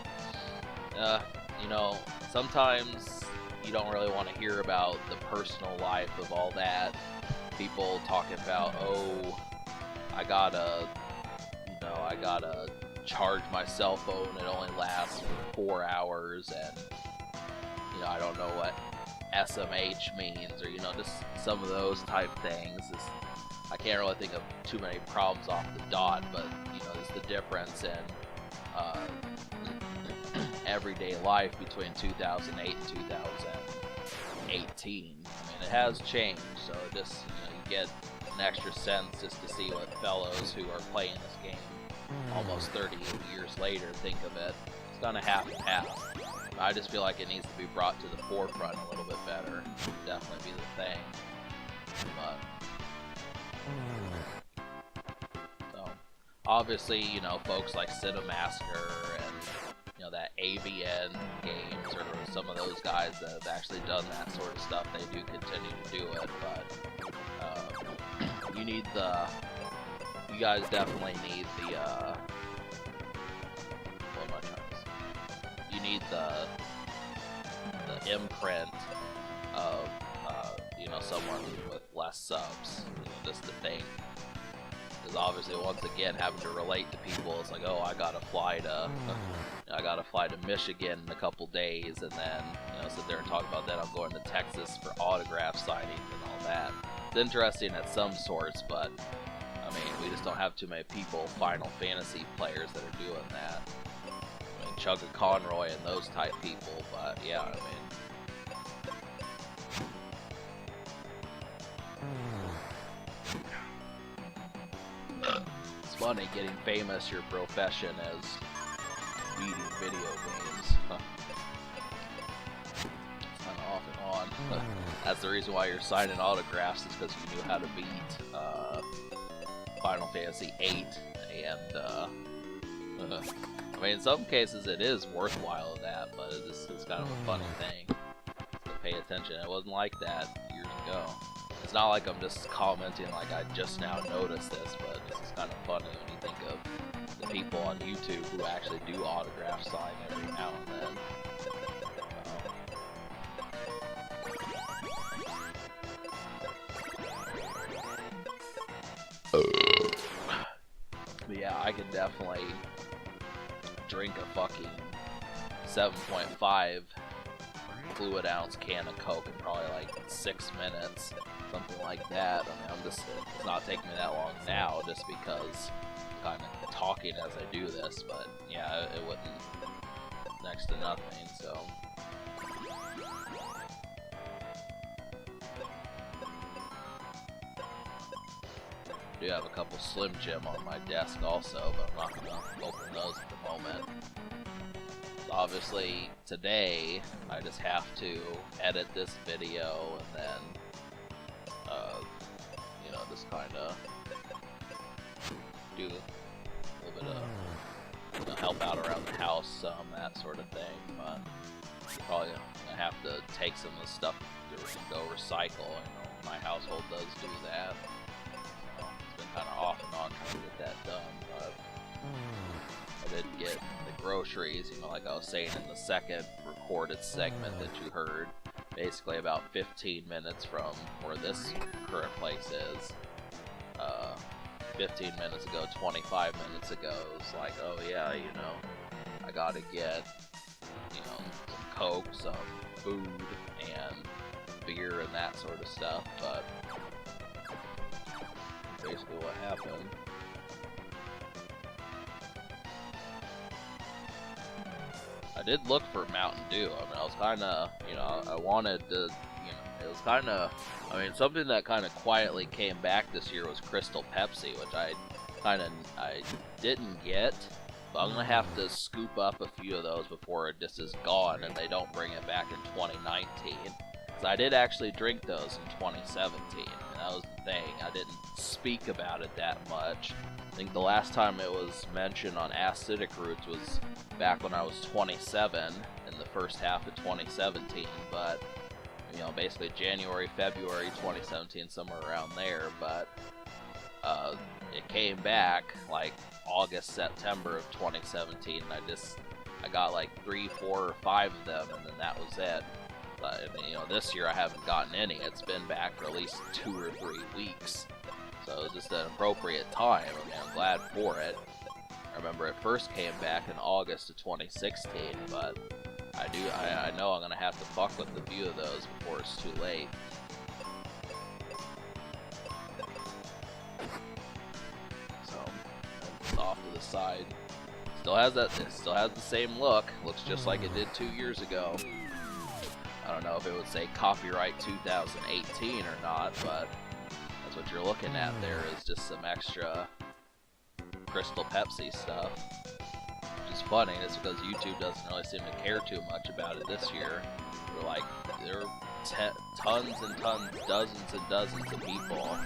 you know, sometimes you don't really want to hear about the personal life of all that. People talking about, oh, I gotta charge my cell phone, it only lasts for 4 hours, and you know, I don't know what SMH means, or, you know, just some of those type things. I can't really think of too many problems off the dot, but, you know, there's the difference in everyday life between 2008 and 2018. I mean, it has changed, so just, you know, you get an extra sense just to see what fellows who are playing this game almost 38 years later think of it. It's kind of half and half. I just feel like it needs to be brought to the forefront a little bit better. It would definitely be the thing. But so obviously, you know, folks like Cinemassacre and, you know, that AVN games, or some of those guys that have actually done that sort of stuff, they do continue to do it, but you guys definitely need the what am I trying to say? You need the imprint of you know, someone with less subs, you know, just to think. Because obviously, once again, having to relate to people, it's like, oh, I gotta fly to Michigan in a couple days, and then, you know, sit there and talk about that. I'm going to Texas for autograph signings and all that. It's interesting at some sorts, but I mean, we just don't have too many people, Final Fantasy players, that are doing that. I mean, Chugga Conroy and those type people, but yeah, I mean. It's funny getting famous, your profession as beating video games. It's kind of off and on. That's the reason why you're signing autographs, is because you knew how to beat Final Fantasy VIII, and I mean, in some cases it is worthwhile that, but it's kind of a funny thing to pay attention. It wasn't like that years ago. It's not like I'm just commenting like I just now noticed this, but this is kind of funny when you think of the people on YouTube who actually do autograph sign every now and then. But yeah, I could definitely drink a fucking 7.5 fluid ounce can of Coke in probably like 6 minutes, something like that. I mean, it's not taking me that long now, just because I'm kind of talking as I do this. But yeah, it wouldn't next to nothing. So. I do have a couple Slim Jim on my desk also, but I'm not going to open those at the moment. So obviously, today, I just have to edit this video and then, you know, just kind of do a little bit of, you know, help out around the house, that sort of thing. But probably going to have to take some of the stuff to go recycle. You know, my household does do that. Kind of off and on trying to get that done, but I did get the groceries, you know, like I was saying in the second recorded segment that you heard, basically about 15 minutes from where this current place is. 15 minutes ago, 25 minutes ago, it's like, oh yeah, you know, I gotta get, you know, some Coke, some food, and beer and that sort of stuff, but basically what happened. I did look for Mountain Dew. I mean, I was kind of, you know, I wanted to, you know, it was kind of, I mean, something that kind of quietly came back this year was Crystal Pepsi, which I didn't get, but I'm going to have to scoop up a few of those before it just is gone and they don't bring it back in 2019. Because I did actually drink those in 2017. That was the thing. I didn't speak about it that much. I think the last time it was mentioned on Acidic Roots was back when I was 27 in the first half of 2017, but you know, basically January, February 2017, somewhere around there, but it came back like August, September of 2017, and I got like 3, 4, or 5 of them, and then that was it. I mean, you know, this year I haven't gotten any. It's been back for at least 2 or 3 weeks. So it's just an appropriate time. I mean, I'm glad for it. I remember it first came back in August of 2016, but I know I'm going to have to fuck with a few of those before it's too late. So, it's off to the side. It still has the same look. Looks just like it did 2 years ago. I don't know if it would say copyright 2018 or not, but that's what you're looking at there, is just some extra Crystal Pepsi stuff. Which is funny, it's because YouTube doesn't really seem to care too much about it this year. There are tons and tons, dozens and dozens of people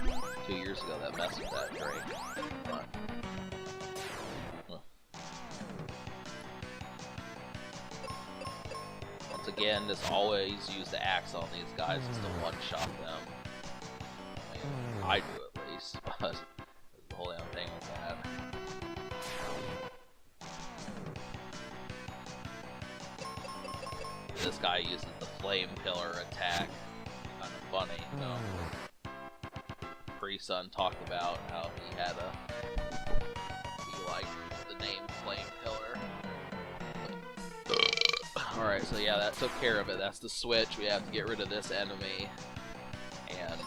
2 years ago that messed with that drink. But, again, just always use the axe on these guys just to one-shot them. I mean, I do at least, but there's the whole damn thing with that. This guy uses the flame pillar attack. Kind of funny, you know. Pre-Sun talked about how he liked the name Flame Pillar. Alright, so yeah, that took care of it. That's the switch. We have to get rid of this enemy. And,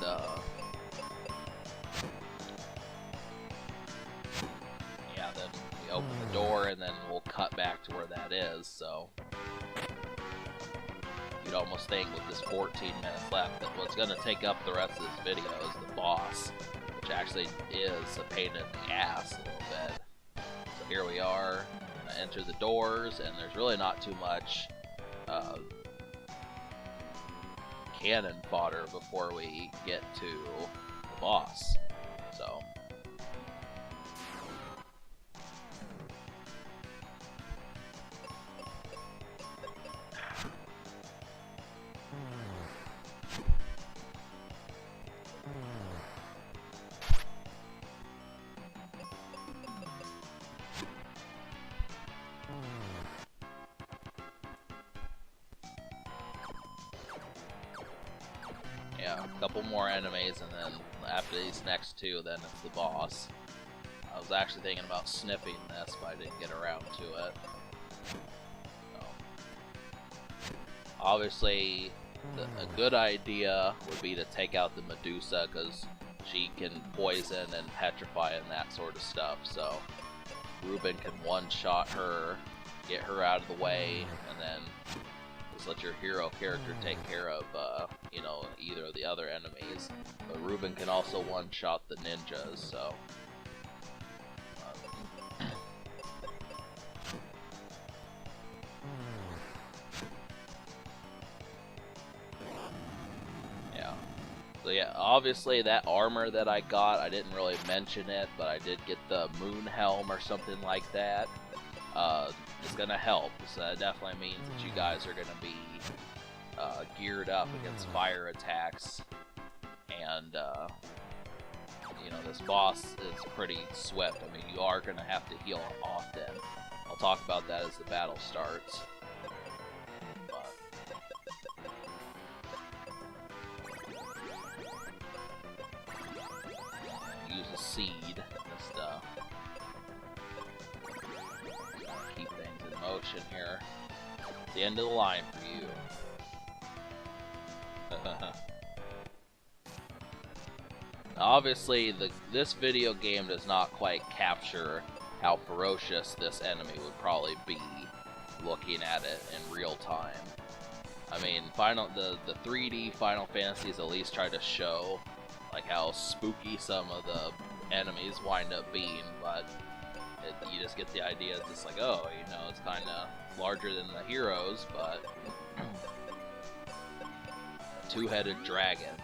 is, so you'd almost think with this 14 minutes left that what's going to take up the rest of this video is the boss, which actually is a pain in the ass a little bit. So here we are, gonna enter the doors, and there's really not too much cannon fodder before we get to the boss. So yeah, a couple more enemies, and then after these next two, then it's the boss. I was actually thinking about sniffing this, but I didn't get around to it. So, obviously, a good idea would be to take out the Medusa, because she can poison and petrify and that sort of stuff. So Ruben can one-shot her, get her out of the way, and then just let your hero character take care of, you know, either of the other enemies. But Ruben can also one-shot the ninjas, so yeah. So yeah, obviously that armor that I got, I didn't really mention it, but I did get the moon helm or something like that. It's gonna help, so that definitely means that you guys are gonna be geared up against fire attacks, and you know, this boss is pretty swift. I mean, you are gonna have to heal often. I'll talk about that as the battle starts. But use a seed just keep things in motion here. It's the end of the line for you. Obviously, this video game does not quite capture how ferocious this enemy would probably be looking at it in real time. I mean, the 3D Final Fantasies at least try to show like how spooky some of the enemies wind up being, but you just get the idea. It's just like, oh, you know, it's kind of larger than the heroes, but a two-headed dragon.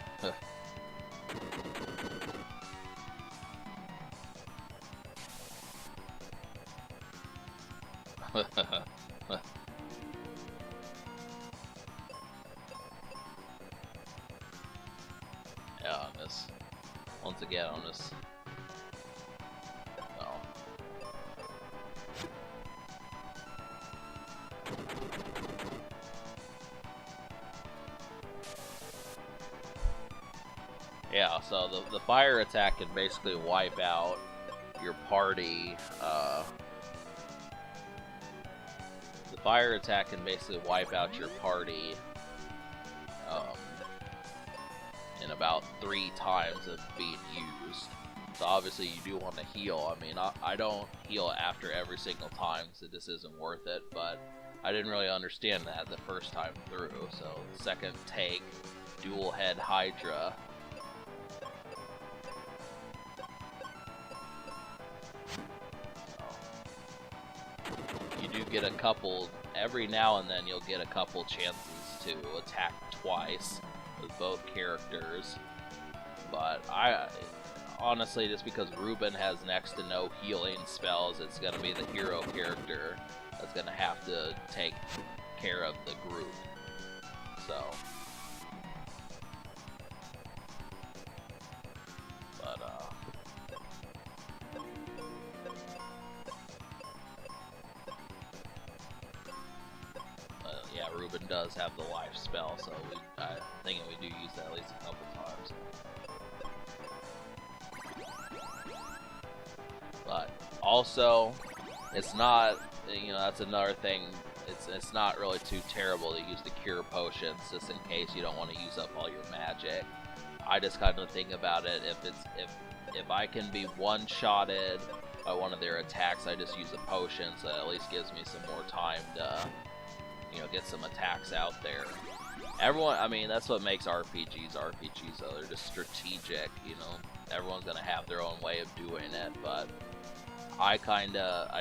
Yeah, on this. Once again, on this. Oh. Yeah, so the fire attack can basically wipe out your party. The fire attack can basically wipe out your party in about 3 times of being used. So obviously you do want to heal. I mean, I don't heal after every single time, so this isn't worth it, but I didn't really understand that the first time through. So second take, dual head Hydra. You do get a couple, every now and then you'll get a couple chances to attack twice with both characters, but honestly, just because Ruben has next to no healing spells, it's gonna be the hero character that's gonna have to take care of the group. So, but yeah, Ruben does have the life spell, so I think we do use that at least a couple times. But also, it's not, you know, that's another thing. It's not really too terrible to use the cure potions just in case you don't want to use up all your magic. I just kind of think about it, if I can be one-shotted by one of their attacks, I just use a potion, so that at least gives me some more time to, you know, get some attacks out there. Everyone, I mean, that's what makes RPGs RPGs, though. They're just strategic, you know. Everyone's gonna have their own way of doing it, but I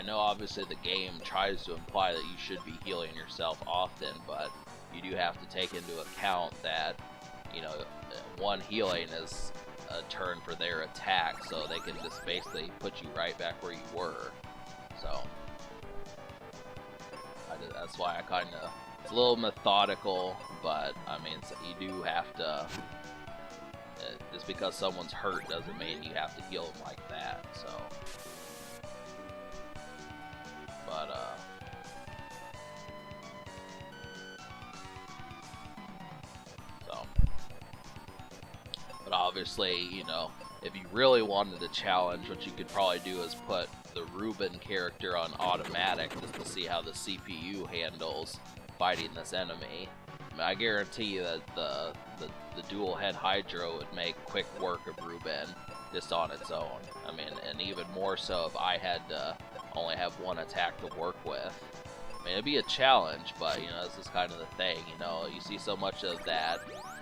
know obviously the game tries to imply that you should be healing yourself often, but you do have to take into account that, you know, one healing is a turn for their attack, so they can just basically put you right back where you were. So that's why I kind of, it's a little methodical, but I mean, you do have to, just because someone's hurt doesn't mean you have to heal them like that. So but obviously, you know, if you really wanted a challenge, what you could probably do is put the Ruben character on automatic just to see how the CPU handles fighting this enemy. I mean, I guarantee you that the dual head Hydra would make quick work of Ruben just on its own. I mean, and even more so if I had to only have one attack to work with. I mean, it'd be a challenge, but, you know, this is kind of the thing, you know, you see so much of that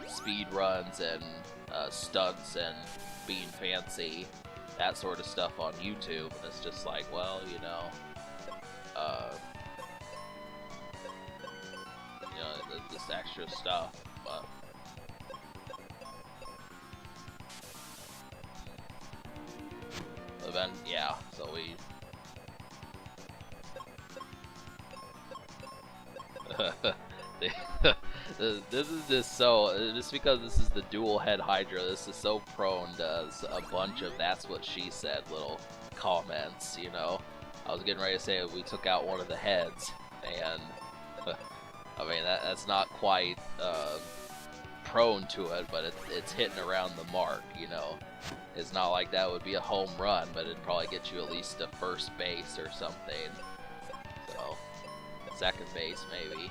speed runs and stunts and being fancy, that sort of stuff on YouTube, and it's just like, well, you know, this extra stuff, but then, yeah, so we this is just so, just because this is the dual head Hydra, this is so prone to a bunch of "that's what she said" little comments, you know. I was getting ready to say we took out one of the heads, and I mean, that's not quite prone to it, but it's hitting around the mark, you know. It's not like that would be a home run, but it'd probably get you at least to first base or something. So, second base maybe.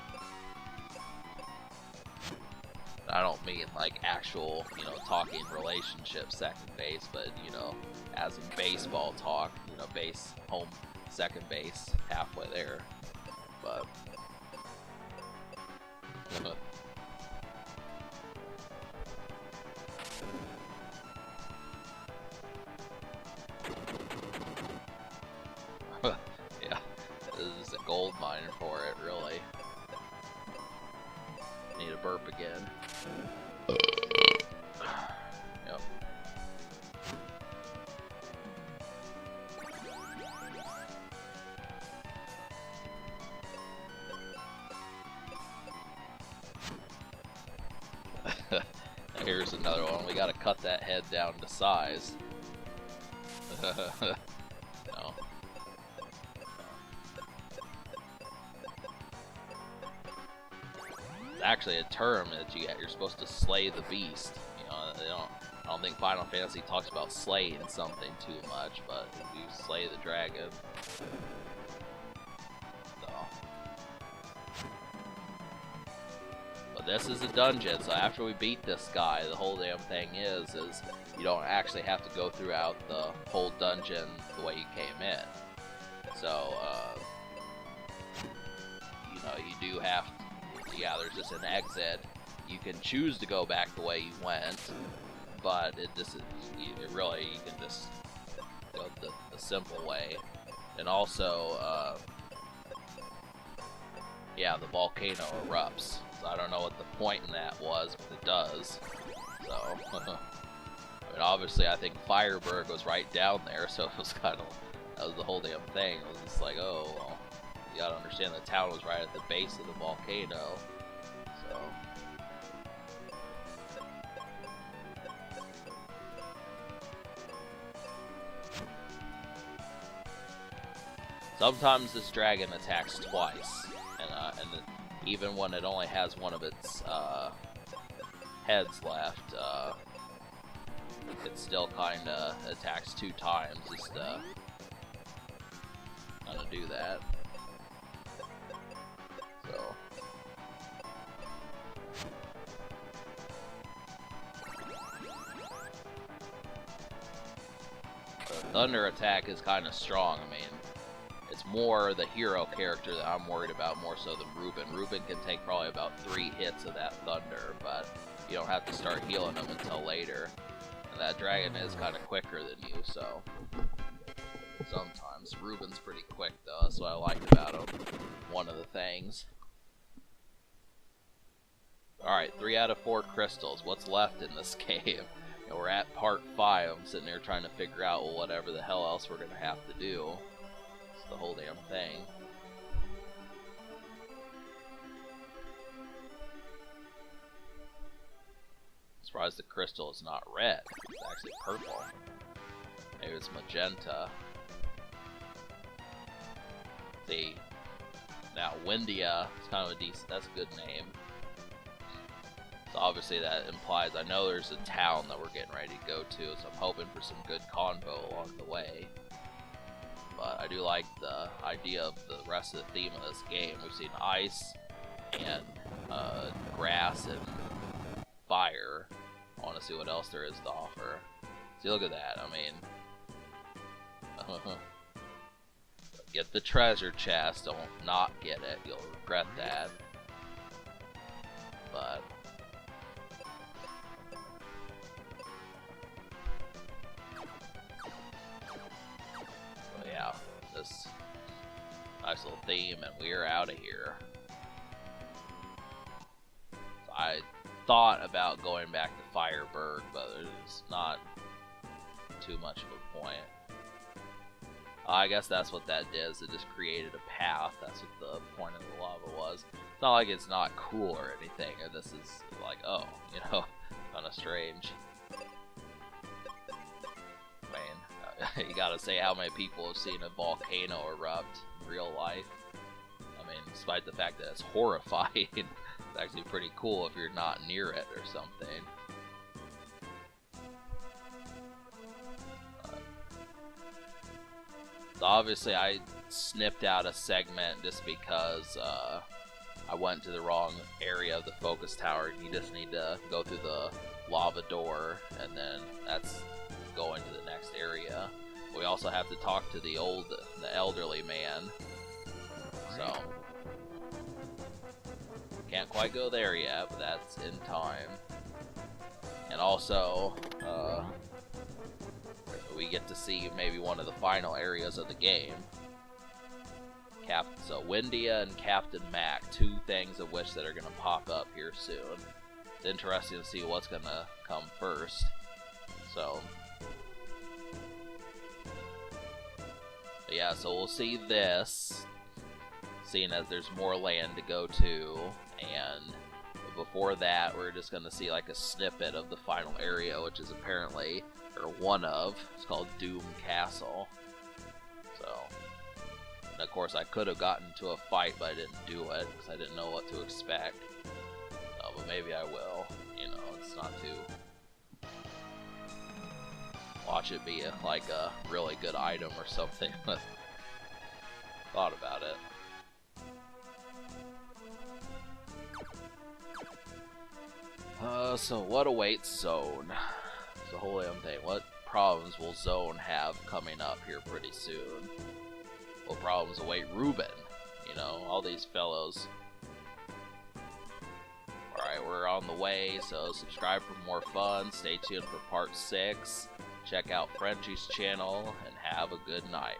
I don't mean like actual, you know, talking relationship second base, but, you know, as in baseball talk, you know, base, home, second base, halfway there. But yeah, this is a gold mine for it, really. Need a burp again. Yep. Here's another one. We gotta cut that head down to size. No. It's actually a term that you're supposed to slay the beast. You know, I don't think Final Fantasy talks about slaying something too much, but you slay the dragon. So. But this is a dungeon, so after we beat this guy, the whole damn thing is you don't actually have to go throughout the whole dungeon the way you came in. So, you know, you do have to, yeah, there's just an exit. You can choose to go back the way you went, but you can just go the simple way. And also, yeah, the volcano erupts. So I don't know what the point in that was, but it does. So, I mean, obviously, I think Fireberg was right down there, so it was kind of, that was the whole damn thing. It was just like, oh, well, you gotta understand the town was right at the base of the volcano. So. Sometimes this dragon attacks twice, and even when it only has one of its heads left, it still kinda attacks 2 times just to kinda do that. So. Thunder attack is kind of strong. I mean, it's more the hero character that I'm worried about more so than Ruben. Ruben can take probably about 3 hits of that thunder, but you don't have to start healing him until later. And that dragon is kind of quicker than you, so sometimes. Ruben's pretty quick though, that's what I liked about him. One of the things. Alright, 3 out of 4 crystals. What's left in this game? And we're at part 5. I'm sitting there trying to figure out, well, whatever the hell else we're going to have to do. It's the whole damn thing. I'm surprised the crystal is not red. It's actually purple. Maybe it's magenta. See, now Windia is kind of a decent, that's a good name. So obviously that implies, I know there's a town that we're getting ready to go to, so I'm hoping for some good convo along the way. But I do like the idea of the rest of the theme of this game. We've seen ice and grass and fire. I want to see what else there is to offer. See, look at that, I mean... Get the treasure chest, don't not get it, you'll regret that. But... yeah, this nice little theme, and we're out of here. So I thought about going back to Fireburg, but there's not too much of a point. I guess that's what that did, is it just created a path. That's what the point of the lava was. It's not like it's not cool or anything, or this is like, oh, you know, kind of strange. You gotta say how many people have seen a volcano erupt in real life. I mean, despite the fact that it's horrifying, it's actually pretty cool if you're not near it or something. So obviously I snipped out a segment just because I went to the wrong area of the focus tower. You just need to go through the lava door, and then that's going to the next area. We also have to talk to the elderly man. So can't quite go there yet, but that's in time. And also, we get to see maybe one of the final areas of the game. So Windia and Captain Mac, 2 things of which that are going to pop up here soon. It's interesting to see what's going to come first. So yeah, so we'll see this, seeing as there's more land to go to, and before that we're just going to see like a snippet of the final area, which is apparently, or one of, it's called Doom Castle. So, and of course I could have gotten to a fight, but I didn't do it, because I didn't know what to expect. But maybe I will, you know, it's not too... Watch it be like a really good item or something. Thought about it. So what awaits Zone? It's the whole damn thing. What problems will Zone have coming up here pretty soon? What problems await Ruben? You know, all these fellows. Alright, we're on the way, so subscribe for more fun. Stay tuned for part 6. Check out Frenchie's channel, and have a good night.